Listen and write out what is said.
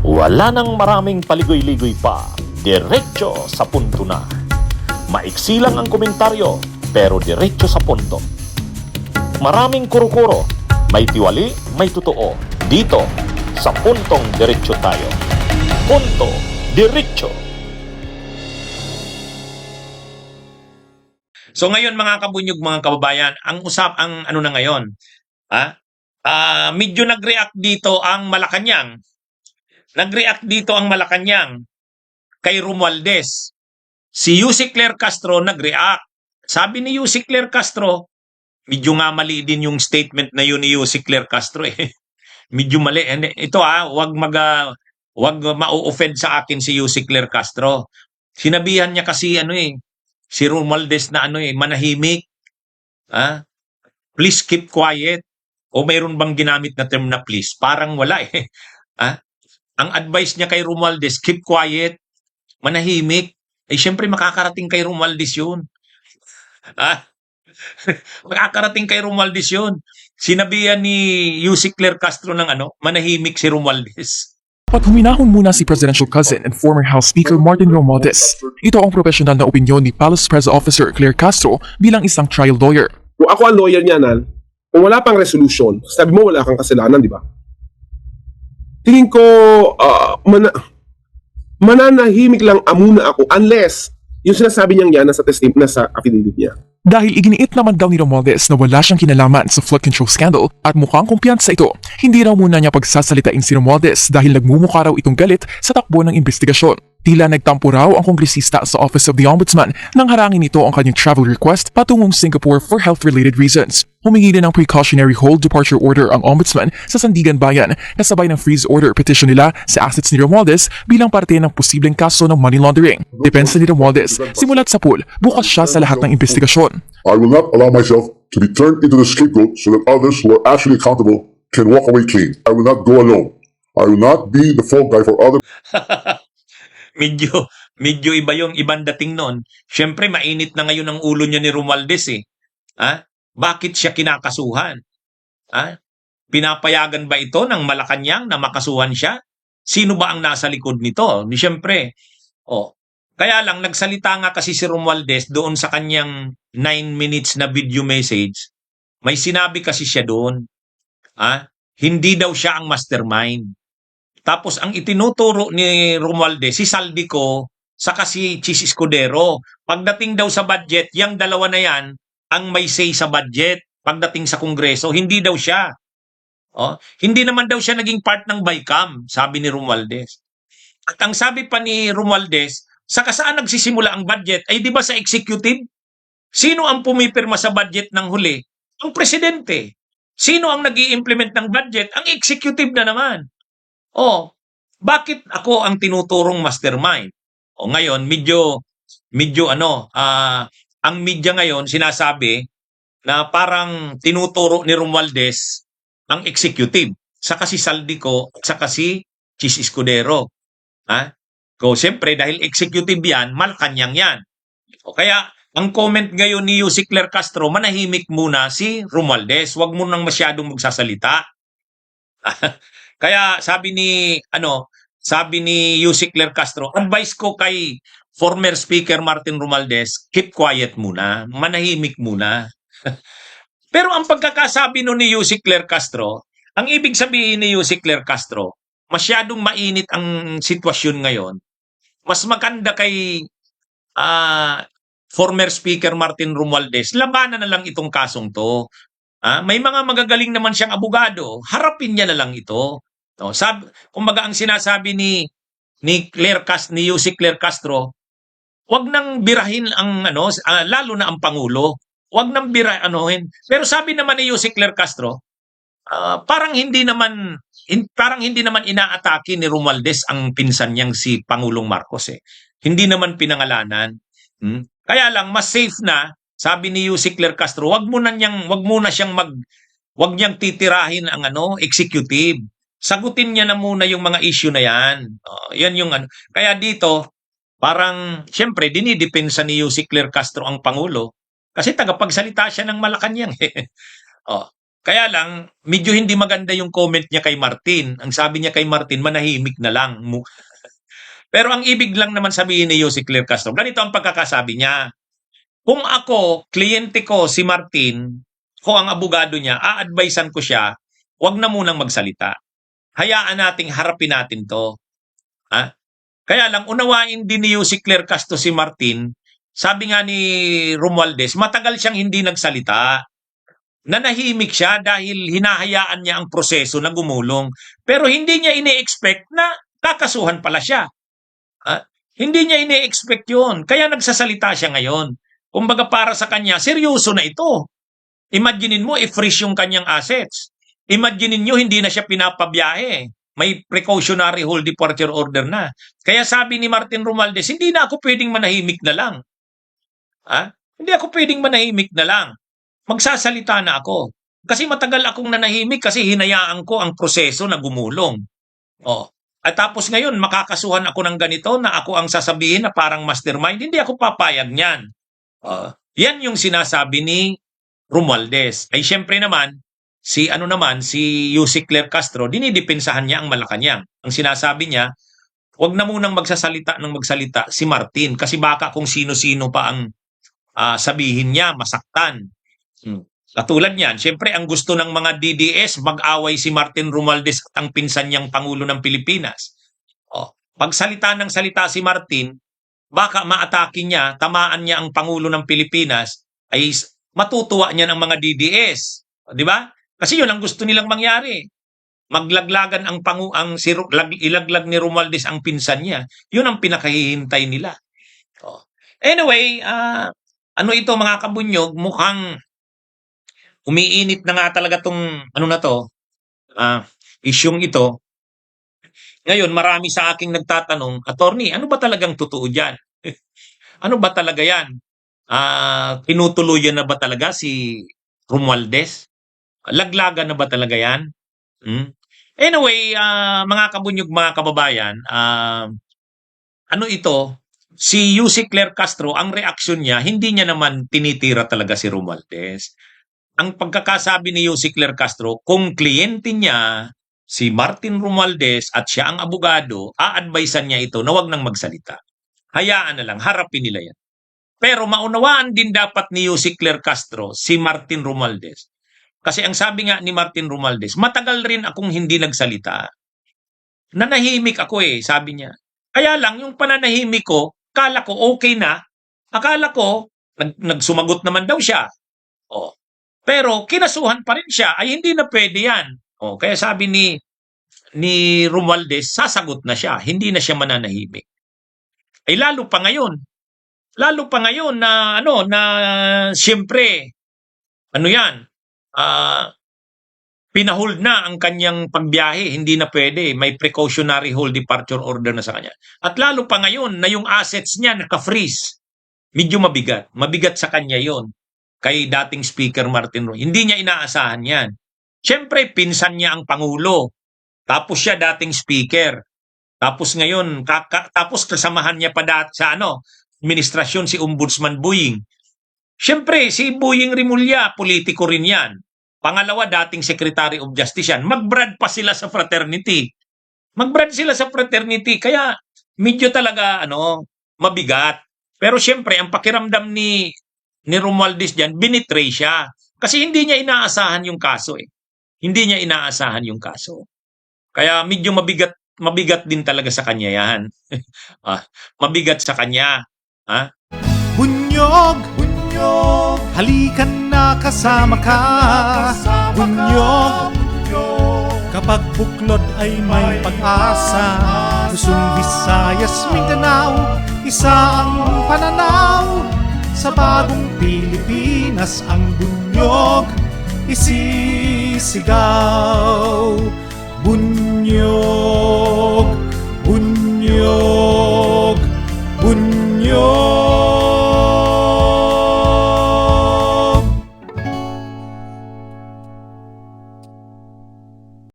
Wala nang maraming paligoy-ligoy pa, diretso sa punto na. Maiksi lang ang komentaryo, pero diretso sa punto. Maraming kuro-kuro, may tiwali, may totoo. Dito, sa puntong diretso tayo. Punto, diretso. So ngayon mga kabunyog, mga kababayan, ang ano na ngayon, medyo nag-react dito ang Malacanang. Nag-react dito ang Malacanang kay Romualdez. Si Yussi Claire Castro nag-react. Sabi ni Yussi Claire Castro, medyo nga mali din yung statement na yun ni Yussi Claire Castro eh. Medyo mali. Ito wag ma-offend sa akin si Yussi Claire Castro. Sinabihan niya kasi si Romualdez na manahimik. Please keep quiet. O mayroon bang ginamit na term na please? Parang wala eh. Ang advice niya kay Romualdez, keep quiet, manahimik. Eh syempre makakarating kay Romualdez yun. Makakarating kay Romualdez yun. Sinabihan ni Yussi Claire Castro ng manahimik si Romualdez. At huminahon muna si presidential cousin and former House Speaker Martin Romualdez. Ito ang profesional na opinyon ni Palace Press Officer Claire Castro bilang isang trial lawyer. Kung ako ang lawyer niya, kung wala pang resolution, sabi mo wala kang kasalanan, di ba? Tingin ko, mananahimik lang muna ako unless yung sinasabi niyang yan nasa affidavit niya. Dahil iginiit naman daw ni Romualdez na wala siyang kinalaman sa flood control scandal at mukhang kumpiyansa ito, hindi raw muna niya pagsasalitain si Romualdez dahil nagmumukha raw itong galit sa takbo ng investigasyon. Tila nagtampo raw ang kongresista sa Office of the Ombudsman nang harangin nito ang kanyang travel request patungong Singapore for health-related reasons. Humingi din ng precautionary hold departure order ang Ombudsman sa Sandigan Bayan kasabay ng freeze order petition nila sa assets ni Romualdez bilang parte ng posibleng kaso ng money laundering. Depensa ni Romualdez, simulat sa pool, bukas siya sa lahat ng investigasyon. I will not allow myself to be turned into the scapegoat so that others who are actually accountable can walk away clean. I will not go alone. I will not be the fall guy for others. medyo iba yung ibang dating noon. Siyempre, mainit na ngayon ang ulo niya ni Romualdez eh. Bakit siya kinakasuhan? Pinapayagan ba ito ng Malacanang na makasuhan siya? Sino ba ang nasa likod nito? Siyempre, kaya lang nagsalita nga kasi si Romualdez doon sa kanyang 9 minutes na video message. May sinabi kasi siya doon. Hindi daw siya ang mastermind. Tapos ang itinuturo ni Romualdez, si Saldico, saka si Chis Escudero. Pagdating daw sa budget, yung dalawa na yan, ang may say sa budget. Pagdating sa Kongreso, hindi daw siya. Hindi naman daw siya naging part ng BICAM, sabi ni Romualdez. At ang sabi pa ni Romualdez, saka saan nagsisimula ang budget? Ay di ba sa executive? Sino ang pumipirma sa budget ng huli? Ang presidente. Sino ang nag-i-implement ng budget? Ang executive na naman. Bakit ako ang tinuturong mastermind? Ngayon, ang media ngayon sinasabi na parang tinuturo ni Romualdez ang executive. Saka si Saldico at saka si Chis Escudero. Siyempre, dahil executive yan, Malacanang yan. Kaya, ang comment ngayon ni Yussi Claire Castro, manahimik muna si Romualdez. Huwag mo nang masyadong magsasalita. Kaya sabi ni Yussi Claire Castro, advice ko kay former Speaker Martin Romualdez, keep quiet muna, manahimik muna. Pero ang pagkakasabi ni Yussi Claire Castro, ang ibig sabihin ni Yussi Claire Castro, masyadong mainit ang sitwasyon ngayon. Mas maganda kay former Speaker Martin Romualdez, labanan na lang itong kasong to. May mga magagaling naman siyang abogado, harapin niya na lang ito. Kumbaga ang sinasabi ni Yussi Claire Castro, wag nang birahin ang lalo na ang pangulo. Wag nang birahin. Pero sabi naman ni Yussi Claire Castro, parang hindi naman inaatake ni Romualdez ang pinsan niyang si Pangulong Marcos eh. Hindi naman pinangalanan. Kaya lang mas safe na, sabi ni Yussi Claire Castro, wag niyang titirahin ang executive. Sagutin niya na muna yung mga issue na yan. Yan yung Kaya dito, parang, syempre, dinidepensa ni Yussi Claire Castro ang Pangulo kasi tagapagsalita siya ng Malacanang. Kaya lang, medyo hindi maganda yung comment niya kay Martin. Ang sabi niya kay Martin, manahimik na lang. Pero ang ibig lang naman sabihin ni Yossi Claire Castro, ganito ang pagkakasabi niya. Kung ako, kliyente ko si Martin, ko ang abogado niya, a-advisean ko siya, huwag na munang magsalita. Hayaan nating harapin natin to. Ha? Kaya lang, unawain din ni Yossi Claire Castro si Martin, sabi nga ni Romualdez, matagal siyang hindi nagsalita. Nanahimik siya dahil hinahayaan niya ang proseso na gumulong. Pero hindi niya ine-expect na kakasuhan pala siya. Hindi niya ine-expect yun. Kaya nagsasalita siya ngayon. Kumbaga para sa kanya, seryoso na ito. Imaginin mo, i-freeze yung kanyang assets. Imaginin nyo, hindi na siya pinapabiyahe. May precautionary hold departure order na. Kaya sabi ni Martin Romualdez, hindi na ako pwedeng manahimik na lang. Hindi ako pwedeng manahimik na lang. Magsasalita na ako. Kasi matagal akong nanahimik kasi hinayaan ko ang proseso na gumulong. At tapos ngayon, makakasuhan ako ng ganito na ako ang sasabihin na parang mastermind. Hindi ako papayag niyan. Yan yung sinasabi ni Romualdez. Ay syempre naman, si Yossi Claire Castro, dinidepensahan niya ang Malacanang. Ang sinasabi niya, huwag na munang magsasalita si Martin kasi baka kung sino-sino pa ang sabihin niya, masaktan. Katulad niyan, syempre ang gusto ng mga DDS, mag-away si Martin Romualdez at ang pinsan niyang Pangulo ng Pilipinas. Pag salita ng salita si Martin, baka maatake niya, tamaan niya ang Pangulo ng Pilipinas, ay matutuwa niya ng mga DDS. Di ba? Kasi yun ang gusto nilang mangyari. Maglaglagan ilaglag ni Romualdez ang pinsan niya. Yun ang pinakahihintay nila. Anyway, ito mga kabunyog, mukhang umiinit na nga talaga tong isyung ito. Ngayon, marami sa aking nagtatanong, attorney, ano ba talagang totoo dyan? Ano ba talaga yan? Tinutuluyan na ba talaga si Romualdez? Laglagan na ba talaga yan? Anyway, mga kabunyog, mga kababayan, si Yossi Claire Castro, ang reaksyon niya, hindi niya naman tinitira talaga si Romualdez. Ang pagkakasabi ni Yossi Claire Castro, kung kliyente niya, si Martin Romualdez at siya ang abogado, a-advisean niya ito na wag nang magsalita. Hayaan na lang, harapin nila yan. Pero maunawaan din dapat ni Yossi Claire Castro si Martin Romualdez. Kasi ang sabi nga ni Martin Romualdez, matagal rin akong hindi nagsalita. Nanahimik ako sabi niya. Kaya lang, yung pananahimik ko, akala ko okay na. Akala ko, nagsumagot naman daw siya. Pero kinasuhan pa rin siya, ay hindi na pwede yan. Kaya sabi ni Romualdez, sasagot na siya, hindi na siya mananahimik. Ay lalo pa ngayon na siyempre, pinahold na ang kanyang pagbiyahe, hindi na pwede, may precautionary hold departure order na sa kanya. At lalo pa ngayon na yung assets niya naka-freeze, medyo mabigat sa kanya yon. Kay dating Speaker Martin Roy. Hindi niya inaasahan yan. Siyempre, pinsan niya ang Pangulo. Tapos siya dating Speaker. Tapos ngayon, tapos kasamahan niya pa sa administrasyon si Ombudsman Buying. Siyempre, si Buying Rimulya, politiko rin yan. Pangalawa, dating Secretary of Justice yan. Mag-brad pa sila sa fraternity. Kaya medyo talaga, mabigat. Pero siyempre, ang pakiramdam ni Romualdez dyan, binitray siya. Kasi hindi niya inaasahan yung kaso Kaya medyo mabigat din talaga sa kanya yan. Mabigat sa kanya. Bunyog, halikan na kasama ka. Bunyog, kapag buklod ay may pag-asa. Luzon, Visayas, Mindanao, isa ang pananaw. Sa bagong Pilipinas ang bunyog isisigaw. Bunyog.